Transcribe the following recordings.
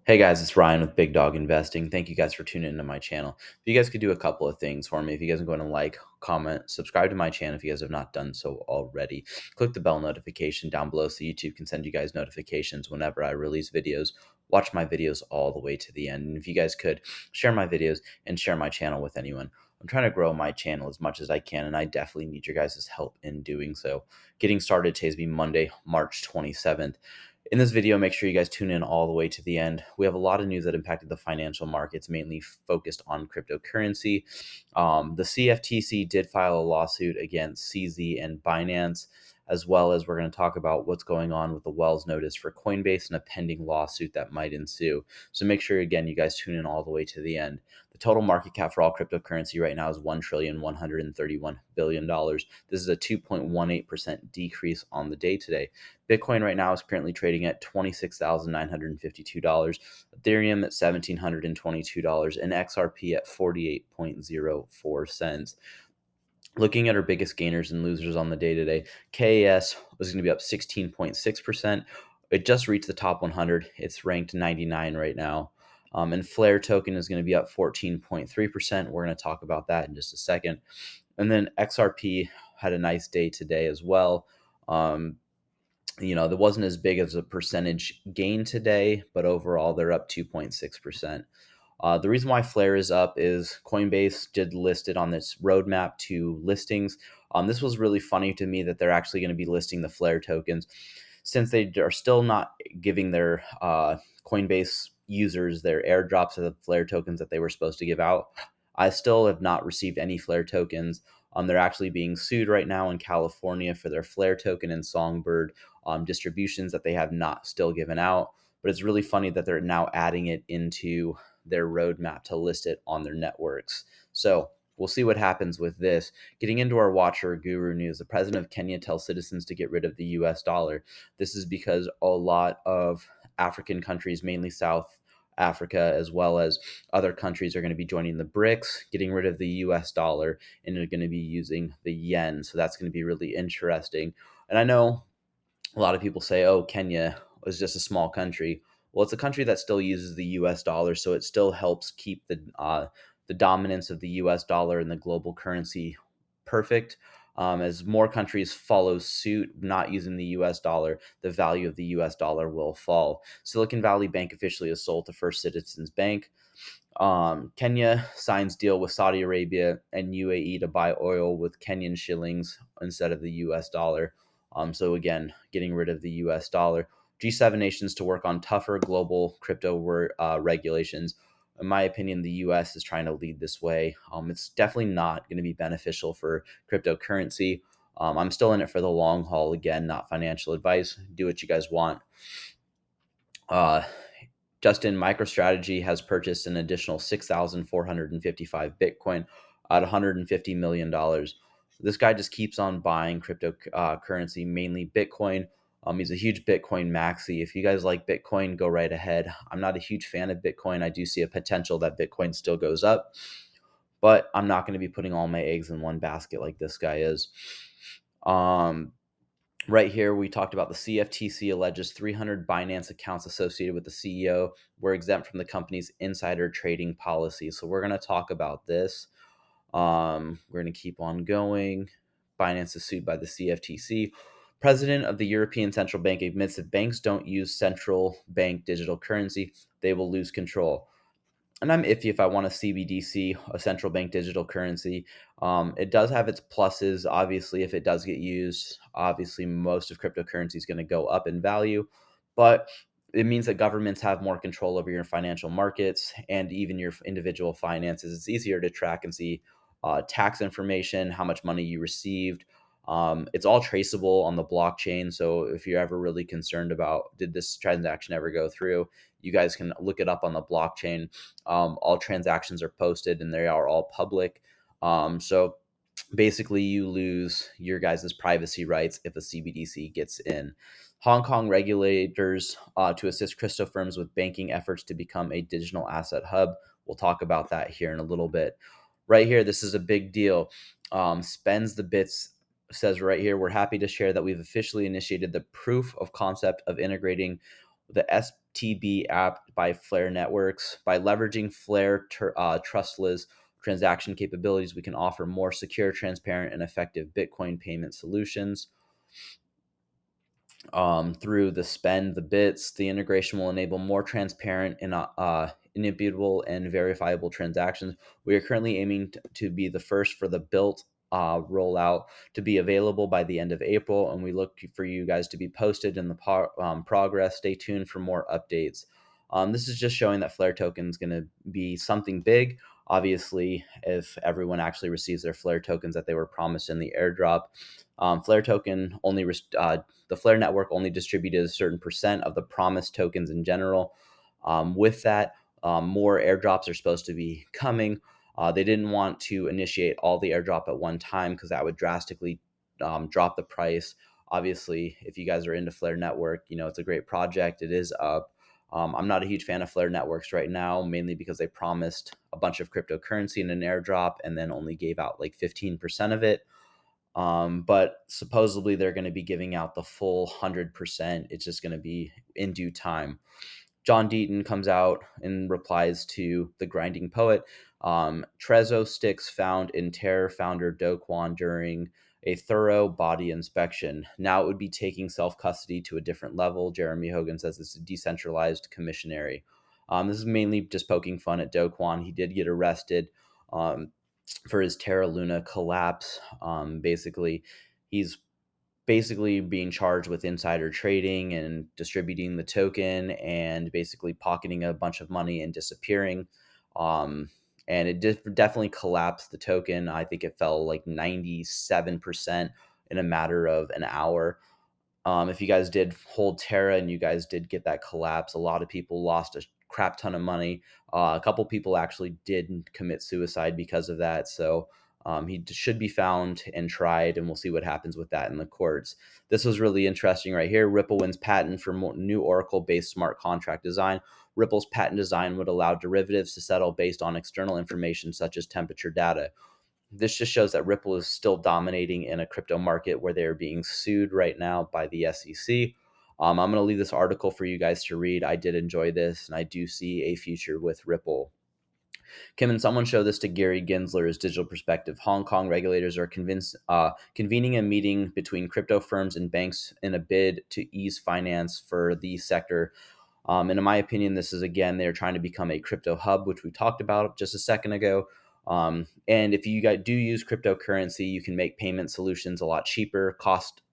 Hey guys, it's Ryan with Big Dog Investing. Thank you guys for tuning into my channel. If you guys could do a couple of things for me, if you guys are going to like, comment, subscribe to my channel if you guys have not done so already. Click the bell notification down below so YouTube can send you guys notifications whenever I release videos. Watch my videos all the way to the end. And if you guys could share my videos and share my channel with anyone. I'm trying to grow my channel as much as I can, and I definitely need your guys' help in doing so. Getting started today's be Monday, March 27th. In this video, make sure you guys tune in all the way to the end. We have a lot of news that impacted the financial markets, mainly focused on cryptocurrency. The CFTC did file a lawsuit against CZ and Binance, as well as we're going to talk about what's going on with the Wells notice for Coinbase and a pending lawsuit that might ensue. So make sure, again, you guys tune in all the way to the end. The total market cap for all cryptocurrency right now is $1,131,000,000,000. This is a 2.18% decrease on the day today. Bitcoin right now is currently trading at $26,952, Ethereum at $1,722, and XRP at 48.04 cents. Looking at our biggest gainers and losers on the day today, KAS was going to be up 16.6%. It just reached the top 100. It's ranked 99 right now. And Flare token is going to be up 14.3%. We're going to talk about that in just a second. And then XRP had a nice day today as well. There wasn't as big as a percentage gain today, but overall they're up 2.6%. The reason why Flare is up is Coinbase did list it on this roadmap to listings. This was really funny to me that they're actually going to be listing the Flare tokens since they are still not giving their Coinbase users their airdrops of the Flare tokens that they were supposed to give out. I still have not received any Flare tokens. They're actually being sued right now in California for their Flare token and Songbird distributions that they have not still given out. But it's really funny that they're now adding it into their roadmap to list it on their networks. So we'll see what happens with this. Getting into our Watcher Guru news, the president of Kenya tells citizens to get rid of the US dollar. This is because a lot of African countries, mainly South Africa, as well as other countries, are going to be joining the BRICS, getting rid of the US dollar, and they're going to be using the yen. So that's going to be really interesting. And I know a lot of people say, oh, Kenya is just a small country. Well, it's a country that still uses the U.S. dollar, so it still helps keep the dominance of the U.S. dollar in the global currency perfect. As more countries follow suit, not using the U.S. dollar, the value of the U.S. dollar will fall. Silicon Valley Bank officially is sold to First Citizens Bank. Kenya signs deal with Saudi Arabia and UAE to buy oil with Kenyan shillings instead of the U.S. dollar. So again, getting rid of the U.S. dollar. G7 nations to work on tougher global crypto regulations. In my opinion, the U.S. is trying to lead this way. It's definitely not going to be beneficial for cryptocurrency. I'm still in it for the long haul. Again, not financial advice. Do what you guys want. Justin, MicroStrategy has purchased an additional 6,455 Bitcoin at $150 million. This guy just keeps on buying cryptocurrency, mainly Bitcoin. He's a huge Bitcoin maxi. If you guys like Bitcoin, go right ahead. I'm not a huge fan of Bitcoin. I do see a potential that Bitcoin still goes up, but I'm not going to be putting all my eggs in one basket like this guy is. Right here, we talked about the CFTC alleges 300 Binance accounts associated with the CEO were exempt from the company's insider trading policy. So we're going to talk about this. We're going to keep on going. Binance is sued by the CFTC. President of the European Central Bank admits if banks don't use central bank digital currency, they will lose control. And I'm iffy if I want a CBDC, a central bank digital currency. It does have its pluses. Obviously, if it does get used, obviously most of cryptocurrency is going to go up in value. But it means that governments have more control over your financial markets and even your individual finances. It's easier to track and see tax information, how much money you received. It's all traceable on the blockchain. So if you're ever really concerned about did this transaction ever go through, you guys can look it up on the blockchain. All transactions are posted and they are all public. So basically, you lose your guys' privacy rights if a CBDC gets in. Hong Kong regulators to assist crypto firms with banking efforts to become a digital asset hub. We'll talk about that here in a little bit. Right here, this is a big deal. Spends the Bits says right here, we're happy to share that we've officially initiated the proof of concept of integrating the FTB app by Flare Networks. By leveraging Flare trustless transaction capabilities, we can offer more secure, transparent, and effective Bitcoin payment solutions. Through the spend, the bits, the integration will enable more transparent and immutable and verifiable transactions. We are currently aiming to be the first for the built rollout to be available by the end of April, and we look for you guys to be posted in the progress. Stay tuned for more updates. This is just showing that Flare token is going to be something big. Obviously, if everyone actually receives their Flare tokens that they were promised in the airdrop, Flare token only the Flare network only distributed a certain percent of the promised tokens in general. With that, more airdrops are supposed to be coming. They didn't want to initiate all the airdrop at one time because that would drastically drop the price. Obviously, if you guys are into Flare Network, it's a great project. It is up. I'm not a huge fan of Flare Networks right now, mainly because they promised a bunch of cryptocurrency in an airdrop and then only gave out like 15% of it. But supposedly they're going to be giving out the full 100%. It's just going to be in due time. John Deaton comes out and replies to the Grinding Poet. Trezor sticks found in Terror founder Do Kwon during a thorough body inspection. Now it would be taking self-custody to a different level. Jeremy Hogan says it's a decentralized commissionary. This is mainly just poking fun at Do Kwon. He did get arrested for his Terra Luna collapse. He's basically being charged with insider trading and distributing the token and basically pocketing a bunch of money and disappearing. Um, and it definitely collapsed the token. I think it fell like 97% in a matter of an hour. If you guys did hold Terra and you guys did get that collapse, a lot of people lost a crap ton of money. A couple people actually did commit suicide because of that. So he should be found and tried, and we'll see what happens with that in the courts. This was really interesting right here. Ripple wins patent for new Oracle-based smart contract design. Ripple's patent design would allow derivatives to settle based on external information such as temperature data. This just shows that Ripple is still dominating in a crypto market where they're being sued right now by the SEC. I'm going to leave this article for you guys to read. I did enjoy this, and I do see a future with Ripple. Can someone show this to Gary Gensler's Digital Perspective? Hong Kong regulators are convening a meeting between crypto firms and banks in a bid to ease finance for the sector. And in my opinion, this is, again, they're trying to become a crypto hub, which we talked about just a second ago. And if you guys do use cryptocurrency, you can make payment solutions a lot cheaper.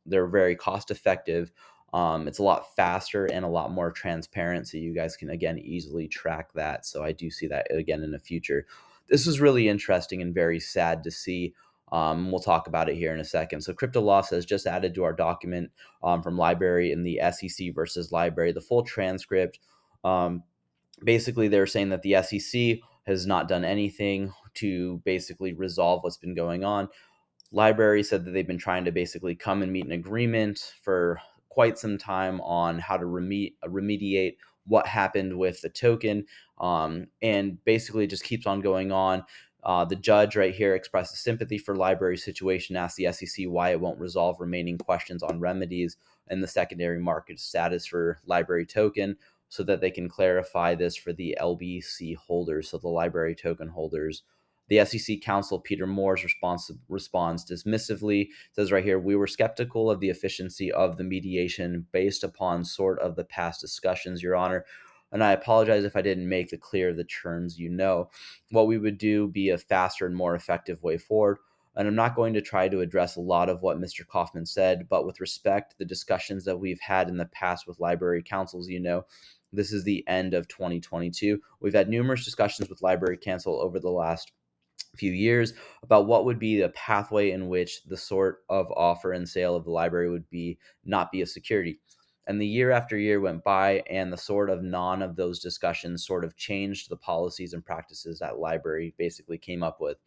They're very cost effective. It's a lot faster and a lot more transparent. So you guys can, again, easily track that. So I do see that again in the future. This is really interesting and very sad to see. We'll talk about it here in a second. So Crypto Law says just added to our document from Library in the SEC versus Library, the full transcript. Basically, they're saying that the SEC has not done anything to basically resolve what's been going on. Library said that they've been trying to basically come and meet an agreement for quite some time on how to remediate what happened with the token, and basically just keeps on going on. The judge right here expresses sympathy for Library's situation, asked the SEC why it won't resolve remaining questions on remedies and the secondary market status for Library token so that they can clarify this for the LBC holders, so the Library token holders. The SEC counsel, Peter Moore's responds dismissively, says right here, we were skeptical of the efficiency of the mediation based upon sort of the past discussions, Your Honor. And I apologize if I didn't make it clear the terms you know. What we would do be a faster and more effective way forward. And I'm not going to try to address a lot of what Mr. Kaufman said, but with respect, the discussions that we've had in the past with library councils, this is the end of 2022. We've had numerous discussions with library council over the last few years about what would be the pathway in which the sort of offer and sale of the library would be not be a security. And the year after year went by, and the sort of none of those discussions sort of changed the policies and practices that library basically came up with.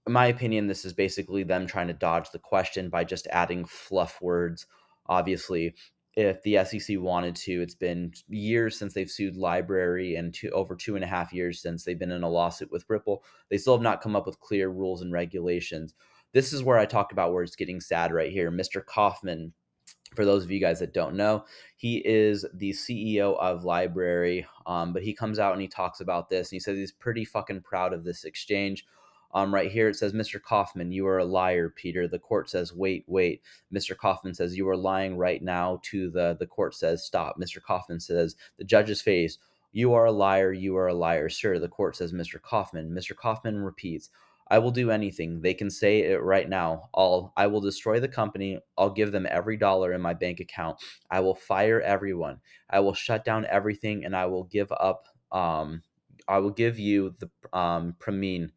In my opinion, this is basically them trying to dodge the question by just adding fluff words. Obviously, if the SEC wanted to, it's been years since they've sued Library and over 2.5 years since they've been in a lawsuit with Ripple. They still have not come up with clear rules and regulations. This is where I talk about where it's getting sad right here. Mr. Kaufman For those of you guys that don't know, he is the CEO of Library. But he comes out and he talks about this, and he says he's pretty fucking proud of this exchange. Right here it says, Mr. Kaufman, you are a liar, Peter. The court says, wait, wait. Mr. Kaufman says, you are lying right now. To the court says, stop. Mr. Kaufman says, the judge's face, you are a liar, you are a liar, sir. The court says, Mr. Kaufman. Mr. Kaufman repeats, I will do anything. They can say it right now. I will destroy the company. I'll give them every dollar in my bank account. I will fire everyone. I will shut down everything, and I will give up. I will give you the Premine.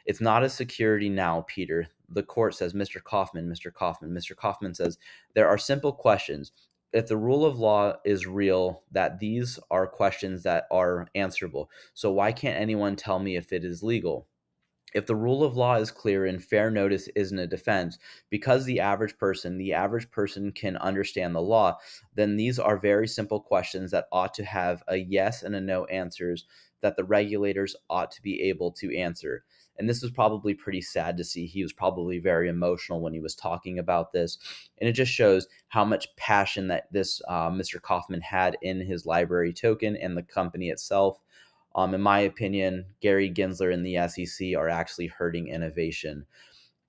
It's not a security now, Peter. The court says, Mr. Kaufman, Mr. Kaufman. Mr. Kaufman says, there are simple questions. If the rule of law is real, that these are questions that are answerable. So why can't anyone tell me if it is legal? If the rule of law is clear and fair notice isn't a defense, because the average person can understand the law, then these are very simple questions that ought to have a yes and a no answers that the regulators ought to be able to answer. And this was probably pretty sad to see. He was probably very emotional when he was talking about this. And it just shows how much passion that this Mr. Kaufman had in his library token and the company itself. In my opinion, Gary Gensler and the SEC are actually hurting innovation.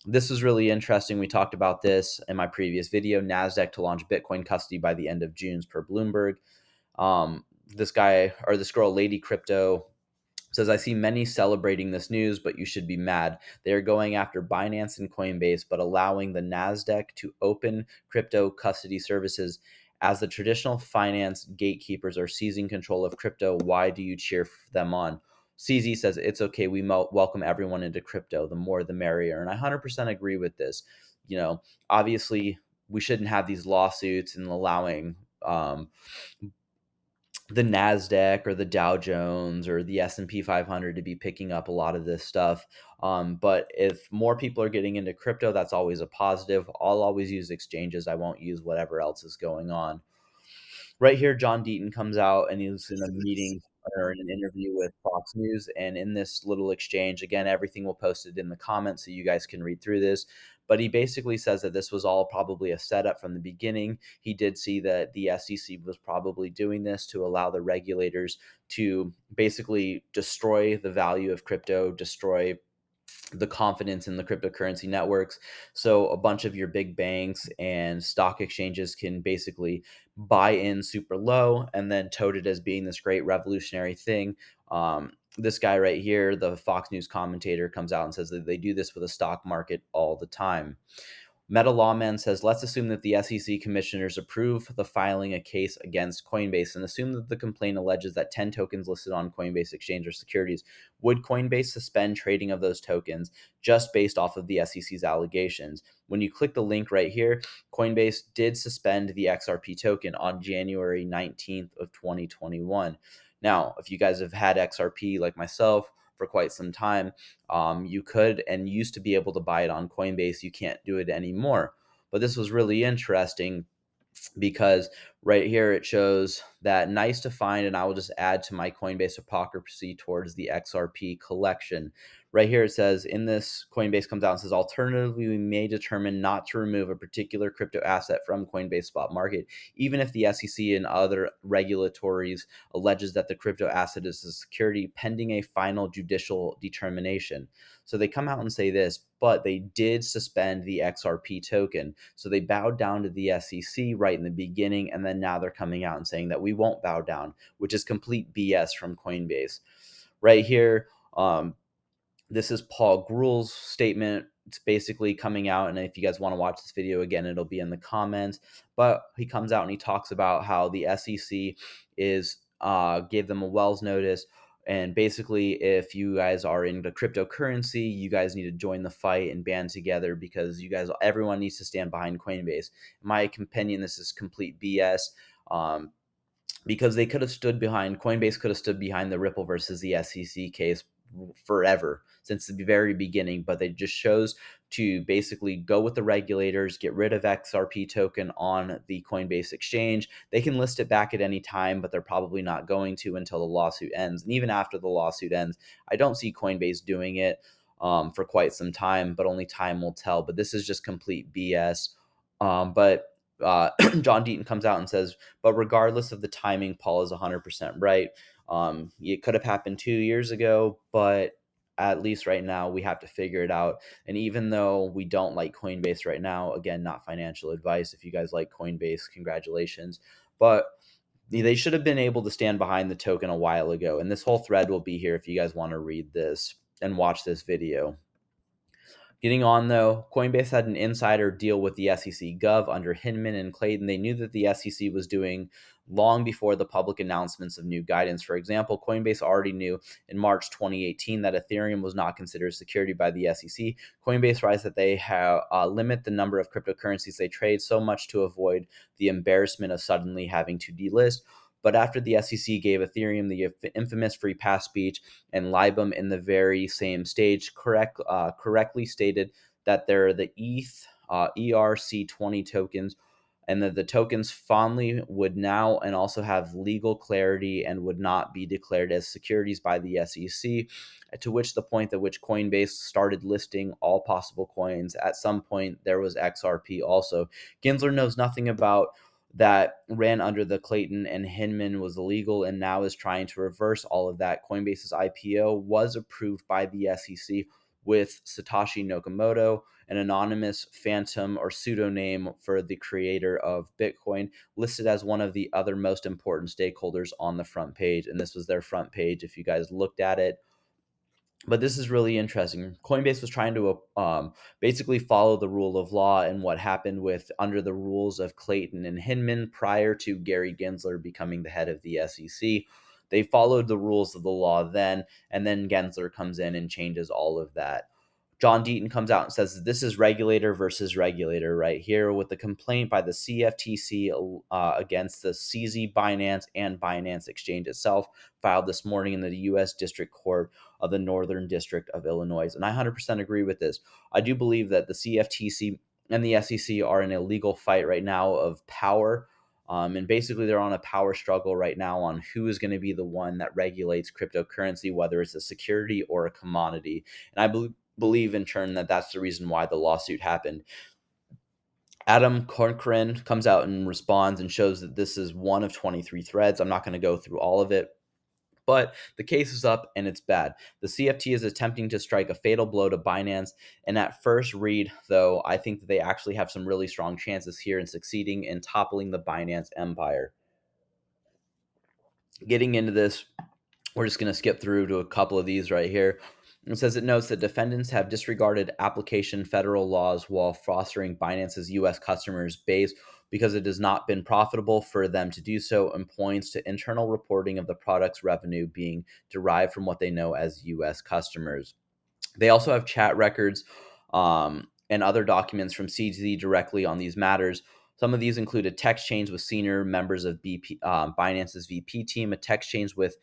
This is really interesting. We talked about this in my previous video. NASDAQ to launch Bitcoin custody by the end of June per Bloomberg. This guy or this girl, Lady Crypto, says, I see many celebrating this news, but you should be mad. They are going after Binance and Coinbase, but allowing the NASDAQ to open crypto custody services. As the traditional finance gatekeepers are seizing control of crypto, why do you cheer them on? CZ says, it's okay. We welcome everyone into crypto. The more, the merrier. And I 100% agree with this. Obviously, we shouldn't have these lawsuits and allowing the Nasdaq or the Dow Jones or the S&P 500 to be picking up a lot of this stuff. But if more people are getting into crypto, that's always a positive. I'll always use exchanges. I won't use whatever else is going on. Right here, John Deaton comes out and he's in a meeting or in an interview with Fox News. And in this little exchange, again, everything will post it in the comments so you guys can read through this. But he basically says that this was all probably a setup from the beginning. He did see that the SEC was probably doing this to allow the regulators to basically destroy the value of crypto, destroy the confidence in the cryptocurrency networks. So a bunch of your big banks and stock exchanges can basically buy in super low and then tote it as being this great revolutionary thing. This guy right here, the Fox News commentator, comes out and says that they do this with the stock market all the time. Meta Lawman says, let's assume that the SEC commissioners approve the filing a case against Coinbase and assume that the complaint alleges that 10 tokens listed on Coinbase Exchange are securities. Would Coinbase suspend trading of those tokens just based off of the SEC's allegations? When you click the link right here, Coinbase did suspend the XRP token on January 19th of 2021. Now, if you guys have had XRP like myself for quite some time, you could and used to be able to buy it on Coinbase. You can't do it anymore. But this was really interesting because right here it shows that nice to find, and I will just add to my Coinbase hypocrisy towards the XRP collection. Right here it says, in this, Coinbase comes out and says, alternatively, we may determine not to remove a particular crypto asset from Coinbase spot market, even if the SEC and other regulatories alleges that the crypto asset is a security pending a final judicial determination. So they come out and say this, but they did suspend the XRP token. So they bowed down to the SEC right in the beginning, and then now they're coming out and saying that we won't bow down, which is complete BS from Coinbase. Right here, this is Paul Gruel's statement. It's basically coming out, and if you guys want to watch this video again, it'll be in the comments. But he comes out and he talks about how the SEC is gave them a Wells notice, and basically, if you guys are into cryptocurrency, you guys need to join the fight and band together because everyone needs to stand behind Coinbase. In my opinion, this is complete BS. Because they could have stood behind Coinbase could have stood behind the Ripple versus the SEC case forever since the very beginning, but they just chose to basically go with the regulators, get rid of XRP token on the Coinbase exchange. They can list it back at any time, but they're probably not going to until the lawsuit ends. And even after the lawsuit ends, I don't see Coinbase doing it for quite some time, but only time will tell. But this is just complete BS. But John Deaton comes out and says, but regardless of the timing, Paul is 100% right. It could have happened 2 years ago, but at least right now we have to figure it out. And even though we don't like Coinbase right now, again, not financial advice. If you guys like Coinbase, congratulations. But they should have been able to stand behind the token a while ago. And this whole thread will be here if you guys want to read this and watch this video. Getting on though, Coinbase had an insider deal with the SEC Gov under Hinman and Clayton. They knew that the SEC was doing long before the public announcements of new guidance. For example, Coinbase already knew in March 2018 that Ethereum was not considered a security by the SEC. Coinbase writes that they have limit the number of cryptocurrencies they trade so much to avoid the embarrassment of suddenly having to delist. But after the SEC gave Ethereum the infamous free pass speech, and Libum in the very same stage correctly stated that they're the ERC20 tokens, and that the tokens fondly would now and also have legal clarity and would not be declared as securities by the SEC, to which the point at which Coinbase started listing all possible coins. At some point, there was XRP also. Gensler knows nothing about that ran under the Clayton and Hinman was illegal and now is trying to reverse all of that. Coinbase's IPO was approved by the SEC with Satoshi Nakamoto, an anonymous phantom or pseudonym for the creator of Bitcoin, listed as one of the other most important stakeholders on the front page. And this was their front page if you guys looked at it. But this is really interesting. Coinbase was trying to basically follow the rule of law and what happened with under the rules of Clayton and Hinman prior to Gary Gensler becoming the head of the SEC. They followed the rules of the law then, and then Gensler comes in and changes all of that. John Deaton comes out and says this is regulator versus regulator right here with the complaint by the CFTC against the CZ Binance and Binance Exchange itself filed this morning in the U.S. District Court of the Northern District of Illinois. And I 100% agree with this. I do believe that the CFTC and the SEC are in a legal fight right now of power. And basically, they're on a power struggle right now on who is going to be the one that regulates cryptocurrency, whether it's a security or a commodity. And I believe in turn that that's the reason why the lawsuit happened. Adam Corcoran comes out and responds and shows that this is one of 23 threads. I'm not going to go through all of it, but the case is up and it's bad. The CFT is attempting to strike a fatal blow to Binance. And at first read, though, I think that they actually have some really strong chances here in succeeding in toppling the Binance empire. Getting into this, we're just going to skip through to a couple of these right here. It says it notes that defendants have disregarded application federal laws while fostering Binance's U.S. customers base because it has not been profitable for them to do so, and points to internal reporting of the product's revenue being derived from what they know as U.S. customers. They also have chat records and other documents from CZ directly on these matters. Some of these include a text change with senior members of Binance's VP team, a text change with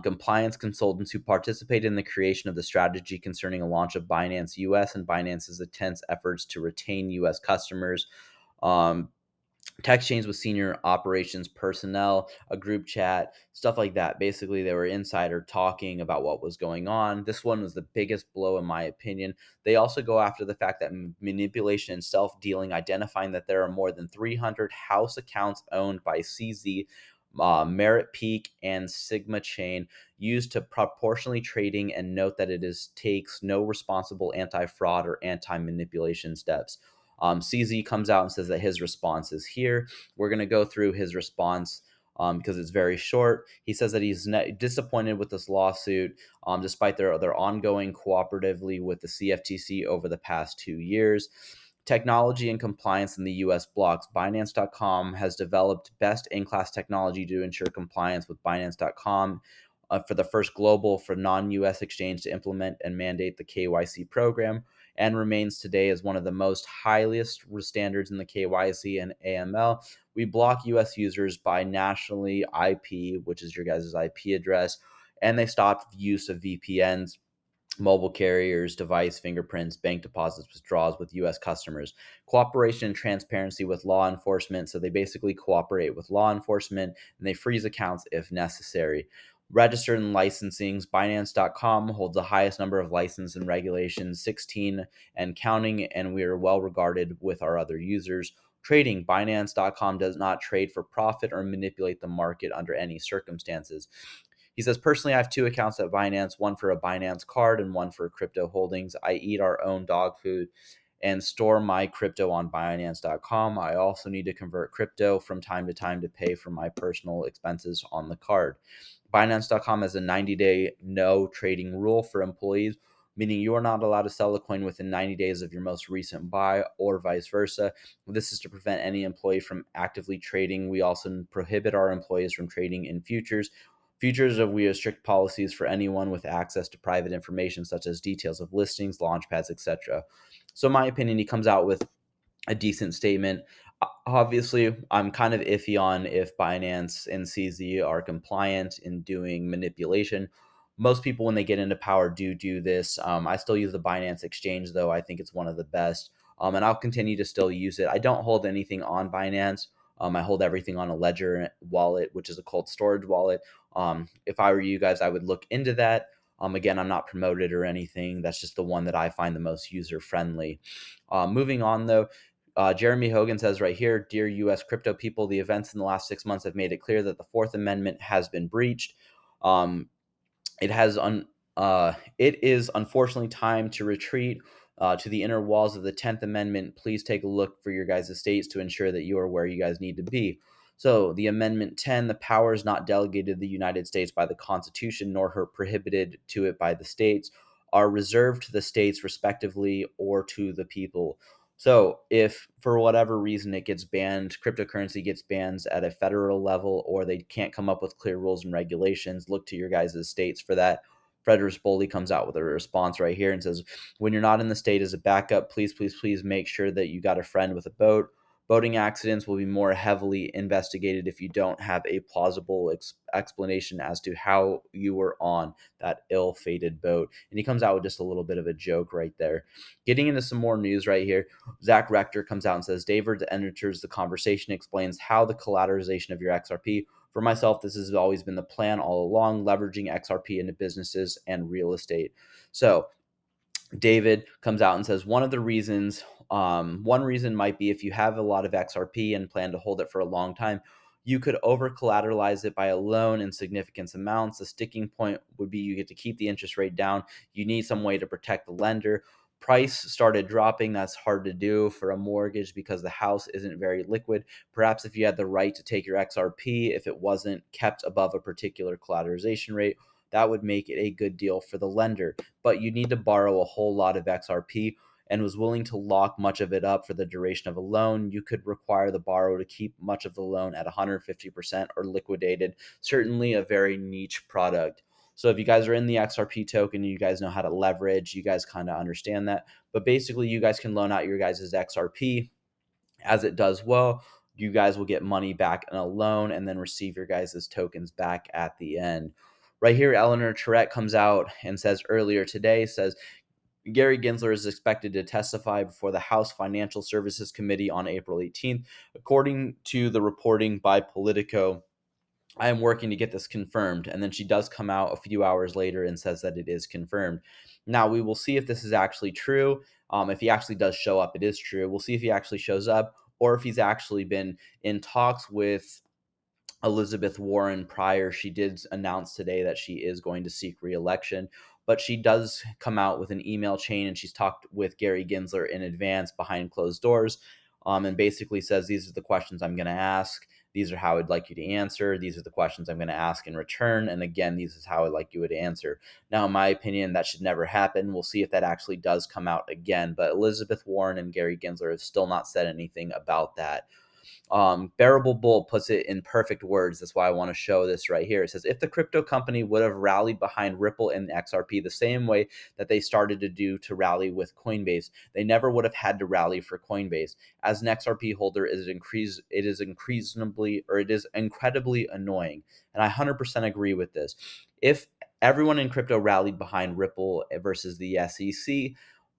compliance consultants who participated in the creation of the strategy concerning a launch of Binance US and Binance's intense efforts to retain US customers. Text chains with senior operations personnel, a group chat, stuff like that. Basically, they were insider talking about what was going on. This one was the biggest blow, in my opinion. They also go after the fact that manipulation and self-dealing, identifying that there are more than 300 house accounts owned by CZ, Merit Peak, and Sigma Chain used to proportionally trading, and note that it takes no responsible anti-fraud or anti-manipulation steps. CZ comes out and says that his response is here. We're going to go through his response because it's very short. He says that he's disappointed with this lawsuit despite their ongoing cooperatively with the CFTC over the past 2 years. Technology and compliance in the U.S. blocks. Binance.com has developed best-in-class technology to ensure compliance with Binance.com for the first global for non-U.S. exchange to implement and mandate the KYC program, and remains today as one of the most highest standards in the KYC and AML. We block U.S. users by nationally IP, which is your guys' IP address, and they stopped the use of VPNs, mobile carriers, device fingerprints, bank deposits, withdrawals with U.S. customers. Cooperation and transparency with law enforcement. So they basically cooperate with law enforcement and they freeze accounts if necessary. Registered and licensings. Binance.com holds the highest number of license and regulations, 16 and counting, and we are well regarded with our other users. trading. Binance.com does not trade for profit or manipulate the market under any circumstances. He says, personally, I have two accounts at Binance, one for a Binance card and one for crypto holdings. I eat our own dog food and store my crypto on Binance.com. I also need to convert crypto from time to time to pay for my personal expenses on the card. Binance.com has a 90-day no trading rule for employees, meaning you are not allowed to sell a coin within 90 days of your most recent buy or vice versa. This is to prevent any employee from actively trading. We also prohibit our employees from trading in futures. We have strict policies for anyone with access to private information, such as details of listings, launchpads, etc. So, in my opinion, he comes out with a decent statement. Obviously, I'm kind of iffy on if Binance and CZ are compliant in doing manipulation. Most people, when they get into power, do this. I still use the Binance exchange, though. I think it's one of the best. And I'll continue to still use it. I don't hold anything on Binance. I hold everything on a Ledger wallet, which is a cold storage wallet. If I were you guys, I would look into that. Again, I'm not promoted or anything. That's just the one that I find the most user friendly. Moving on, though, Jeremy Hogan says right here, dear U.S. crypto people, the events in the last 6 months have made it clear that the Fourth Amendment has been breached. Um, it has it is unfortunately time to retreat to the inner walls of the 10th Amendment. Please take a look for your guys' states to ensure that you are where you guys need to be. So, the Amendment 10, the power is not delegated to the United States by the Constitution, nor prohibited to it by the states, are reserved to the states respectively or to the people. So, if for whatever reason it gets banned, cryptocurrency gets banned at a federal level, or they can't come up with clear rules and regulations, look to your guys' states for that. Frederick Boley comes out with a response right here and says, when you're not in the state as a backup, please make sure that you got a friend with a boat. Boating accidents will be more heavily investigated if you don't have a plausible explanation as to how you were on that ill-fated boat. And he comes out with just a little bit of a joke right there. Getting into some more news right here, Zach Rector comes out and says, David enters the conversation, explains how the collateralization of your XRP. For myself, this has always been the plan all along, leveraging XRP into businesses and real estate. So David comes out and says one reason might be if you have a lot of XRP and plan to hold it for a long time, you could over collateralize it by a loan in significant amounts. The sticking point would be you get to keep the interest rate down. You need some way to protect the lender. Price started dropping. That's hard to do for a mortgage because the house isn't very liquid. Perhaps if you had the right to take your XRP, if it wasn't kept above a particular collateralization rate, that would make it a good deal for the lender. But you need to borrow a whole lot of XRP and was willing to lock much of it up for the duration of a loan, you could require the borrower to keep much of the loan at 150% or liquidated. Certainly a very niche product. So if you guys are in the XRP token, you guys know how to leverage, you guys kind of understand that. But basically, you guys can loan out your guys' XRP. As it does well, you guys will get money back in a loan and then receive your guys' tokens back at the end. Right here, Eleanor Charette comes out and says earlier today, says, Gary Gensler is expected to testify before the House Financial Services Committee on April 18th. According to the reporting by Politico, I am working to get this confirmed. And then she does come out a few hours later and says that it is confirmed. Now, we will see if this is actually true. If he actually does show up, it is true. We'll see if he actually shows up or if he's actually been in talks with Elizabeth Warren prior. She did announce today that she is going to seek re-election, but she does come out with an email chain and she's talked with Gary Gensler in advance behind closed doors, and basically says, these are the questions I'm going to ask. These are how I'd like you to answer. These are the questions I'm going to ask in return. And again, this is how I'd like you to answer. Now, in my opinion, that should never happen. We'll see if that actually does come out again. But Elizabeth Warren and Gary Gensler have still not said anything about that. Bearable Bull puts it in perfect words. That's why I want to show this right here. It says, if the crypto company would have rallied behind Ripple and XRP the same way that they started to do to rally with Coinbase, they never would have had to rally for Coinbase. As an XRP holder, it is incredibly annoying. And I 100% agree with this. If everyone in crypto rallied behind Ripple versus the SEC,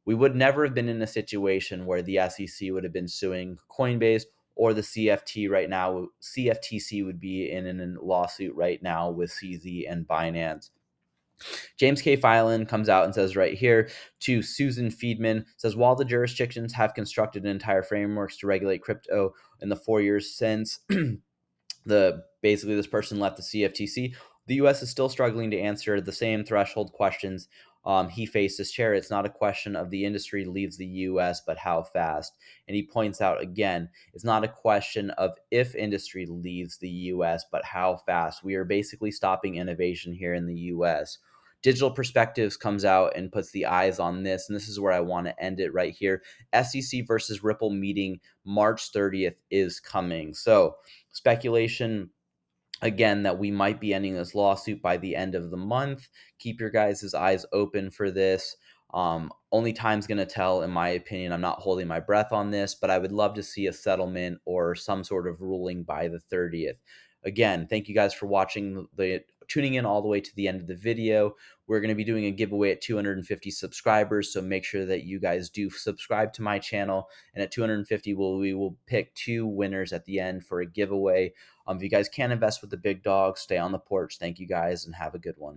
we would never have been in a situation where the SEC would have been suing Coinbase, or the CFTC would be in a lawsuit right now with CZ and Binance. James K. Filan comes out and says right here to Susan Feedman, says, while the jurisdictions have constructed entire frameworks to regulate crypto in the 4 years since basically this person left the CFTC, the U.S. is still struggling to answer the same threshold questions he faced as chair. It's not a question of the industry leaves the U.S., but how fast. And he points out again, it's not a question of if industry leaves the U.S., but how fast. We are basically stopping innovation here in the U.S. Digital Perspectives comes out and puts the eyes on this, and this is where I want to end it right here. SEC versus Ripple meeting March 30th is coming. So speculation again that we might be ending this lawsuit by the end of the month. Keep your guys' eyes open for this. Only time's going to tell, in my opinion. I'm not holding my breath on this, but I would love to see a settlement or some sort of ruling by the 30th. Again, thank you guys for watching, tuning in all the way to the end of the video. We're going to be doing a giveaway at 250 subscribers, so make sure that you guys do subscribe to my channel. And at 250, we will pick 2 winners at the end for a giveaway. If you guys can invest with the big dogs, stay on the porch. Thank you guys and have a good one.